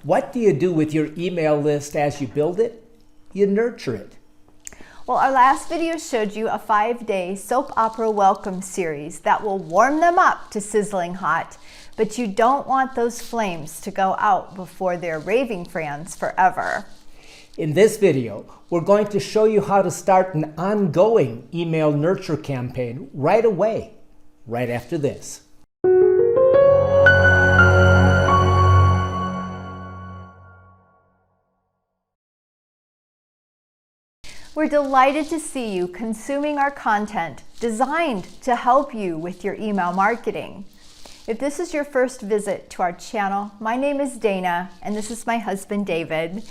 What do you do with your email list as you build it? You nurture it. Well, our last video showed you a 5-day soap opera welcome series that will warm them up to sizzling hot, but you don't want those flames to go out before they're raving fans forever. In this video, we're going to show you how to start an ongoing email nurture campaign right away, right after this. We're delighted to see you consuming our content designed to help you with your email marketing. If this is your first visit to our channel, my name is Dana and this is my husband David.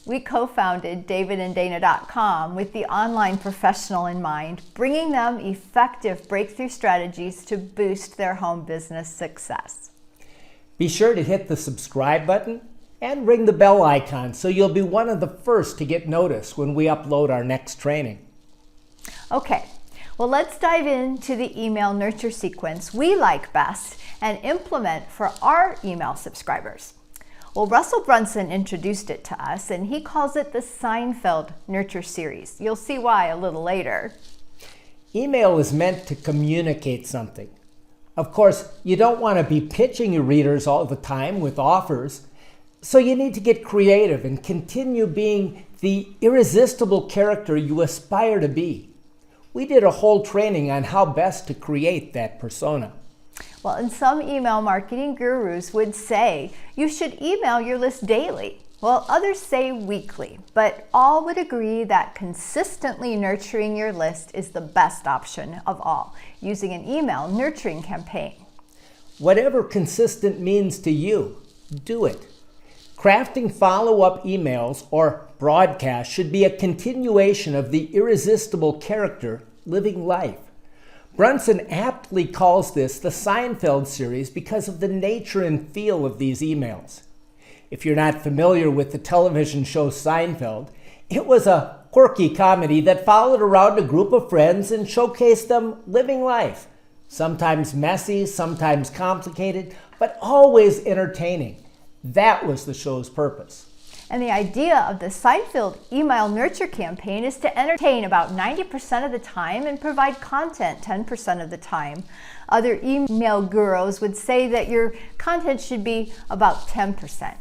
We co-founded AskDavidnDana.com with the online professional in mind, bringing them effective breakthrough strategies to boost their home business success. Be sure to hit the subscribe button and ring the bell icon so you'll be one of the first to get noticed when we upload our next training. Okay, well, let's dive into the email nurture sequence we like best and implement for our email subscribers. Well, Russell Brunson introduced it to us and he calls it the Seinfeld nurture series. You'll see why a little later. Email is meant to communicate something. Of course, you don't want to be pitching your readers all the time with offers. So you need to get creative and continue being the irresistible character you aspire to be. We did a whole training on how best to create that persona. Well, and some email marketing gurus would say you should email your list daily, while others say weekly, but all would agree that consistently nurturing your list is the best option of all, using an email nurturing campaign. Whatever consistent means to you, do it. Crafting follow-up emails or broadcasts should be a continuation of the irresistible character living life. Brunson aptly calls this the Seinfeld series because of the nature and feel of these emails. If you're not familiar with the television show Seinfeld, it was a quirky comedy that followed around a group of friends and showcased them living life. Sometimes messy, sometimes complicated, but always entertaining. That was the show's purpose. And the idea of the Seinfeld email nurture campaign is to entertain about 90% of the time and provide content 10% of the time. Other email gurus would say that your content should be about 10%.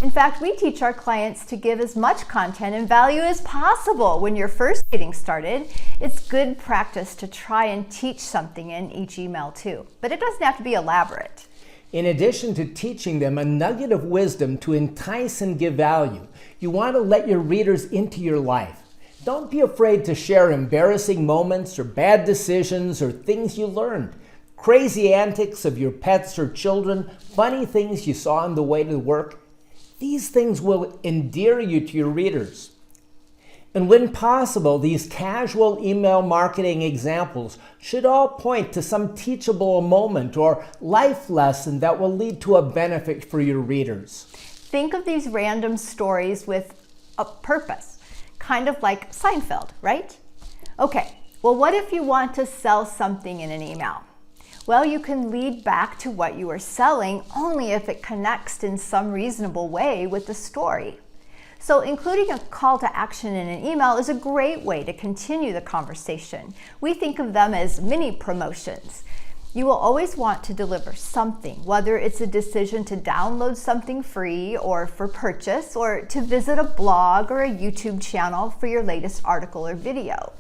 In fact, we teach our clients to give as much content and value as possible when you're first getting started. It's good practice to try and teach something in each email too, but it doesn't have to be elaborate. In addition to teaching them a nugget of wisdom to entice and give value, you want to let your readers into your life. Don't be afraid to share embarrassing moments or bad decisions or things you learned, crazy antics of your pets or children, funny things you saw on the way to work. These things will endear you to your readers. And when possible, these casual email marketing examples should all point to some teachable moment or life lesson that will lead to a benefit for your readers. Think of these random stories with a purpose, kind of like Seinfeld, right? Okay, well, what if you want to sell something in an email? Well, you can lead back to what you are selling only if it connects in some reasonable way with the story. So including a call to action in an email is a great way to continue the conversation. We think of them as mini promotions. You will always want to deliver something, whether it's a decision to download something free or for purchase, or to visit a blog or a YouTube channel for your latest article or video.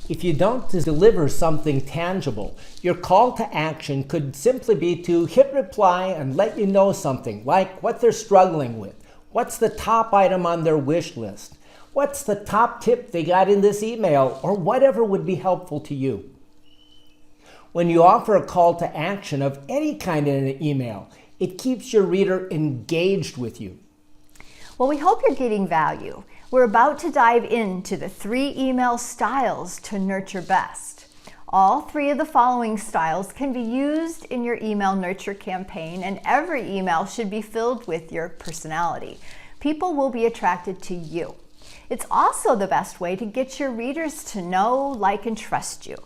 If you don't deliver something tangible, your call to action could simply be to hit reply and let you know something, like what they're struggling with. What's the top item on their wish list? What's the top tip they got in this email, or whatever would be helpful to you? When you offer a call to action of any kind in an email, it keeps your reader engaged with you. Well, we hope you're getting value. We're about to dive into the 3 email styles to nurture best. All 3 of the following styles can be used in your email nurture campaign, and every email should be filled with your personality. People will be attracted to you. It's also the best way to get your readers to know, like, and trust you.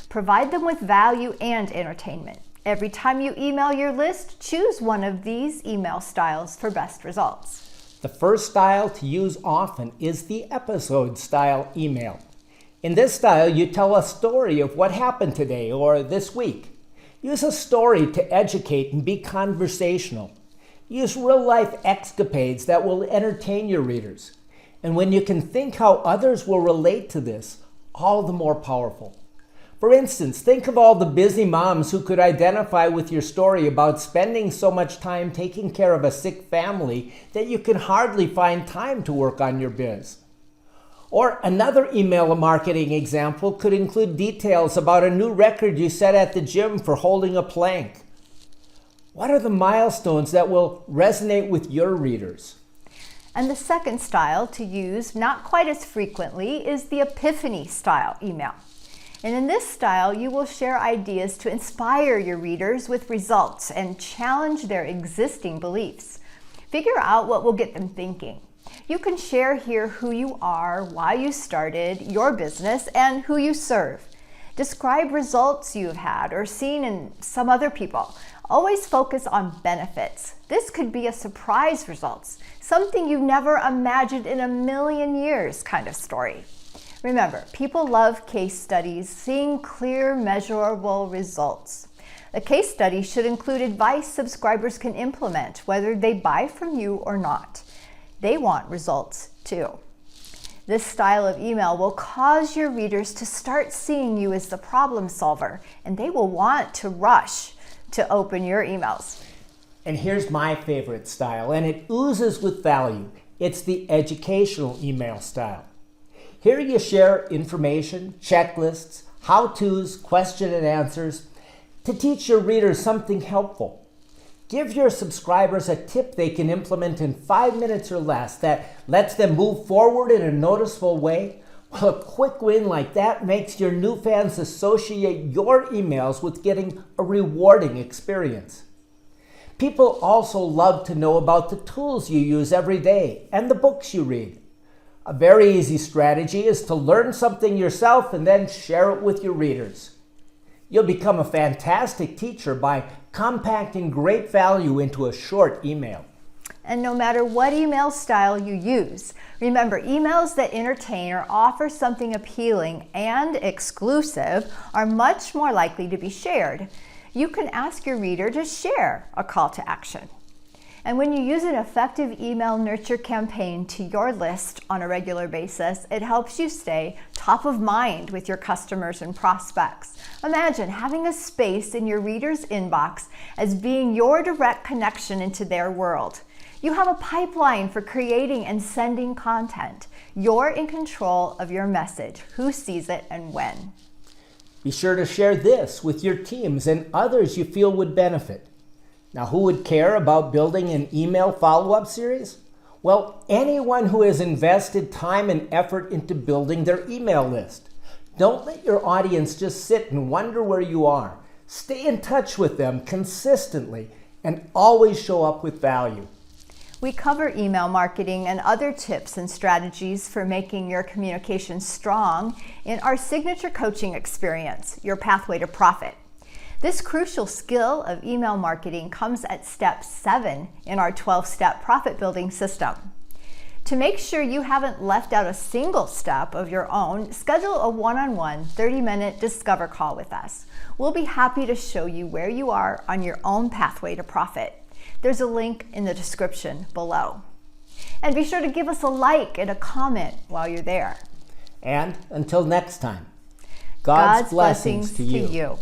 Provide them with value and entertainment. Every time you email your list, choose one of these email styles for best results. The first style to use often is the episode style email. In this style, you tell a story of what happened today or this week. Use a story to educate and be conversational. Use real-life escapades that will entertain your readers. And when you can think how others will relate to this, all the more powerful. For instance, think of all the busy moms who could identify with your story about spending so much time taking care of a sick family that you can hardly find time to work on your biz. Or another email marketing example could include details about a new record you set at the gym for holding a plank. What are the milestones that will resonate with your readers? And the second style to use, not quite as frequently, is the Epiphany style email. And in this style, you will share ideas to inspire your readers with results and challenge their existing beliefs. Figure out what will get them thinking. You can share here who you are, why you started your business, and who you serve. Describe results you've had or seen in some other people. Always focus on benefits. This could be a surprise results, something you never imagined in a million years kind of story. Remember, people love case studies, seeing clear, measurable results. The case study should include advice subscribers can implement, whether they buy from you or not. They want results too. This style of email will cause your readers to start seeing you as the problem solver, and they will want to rush to open your emails. And here's my favorite style, and it oozes with value. It's the educational email style. Here you share information, checklists, how-tos, question and answers to teach your readers something helpful. Give your subscribers a tip they can implement in 5 minutes or less that lets them move forward in a noticeable way. Well, a quick win like that makes your new fans associate your emails with getting a rewarding experience. People also love to know about the tools you use every day and the books you read. A very easy strategy is to learn something yourself and then share it with your readers. You'll become a fantastic teacher by compacting great value into a short email. And no matter what email style you use, remember, emails that entertain or offer something appealing and exclusive are much more likely to be shared. You can ask your reader to share a call to action. And when you use an effective email nurture campaign to your list on a regular basis, it helps you stay top of mind with your customers and prospects. Imagine having a space in your reader's inbox as being your direct connection into their world. You have a pipeline for creating and sending content. You're in control of your message, who sees it and when. Be sure to share this with your teams and others you feel would benefit. Now, who would care about building an email follow-up series? Well, anyone who has invested time and effort into building their email list. Don't let your audience just sit and wonder where you are. Stay in touch with them consistently and always show up with value. We cover email marketing and other tips and strategies for making your communication strong in our signature coaching experience, Your Pathway to Profit. This crucial skill of email marketing comes at step 7 in our 12-step profit building system. To make sure you haven't left out a single step of your own, schedule a one-on-one 30-minute Discover call with us. We'll be happy to show you where you are on your own pathway to profit. There's a link in the description below. And be sure to give us a like and a comment while you're there. And until next time, God's blessings to you.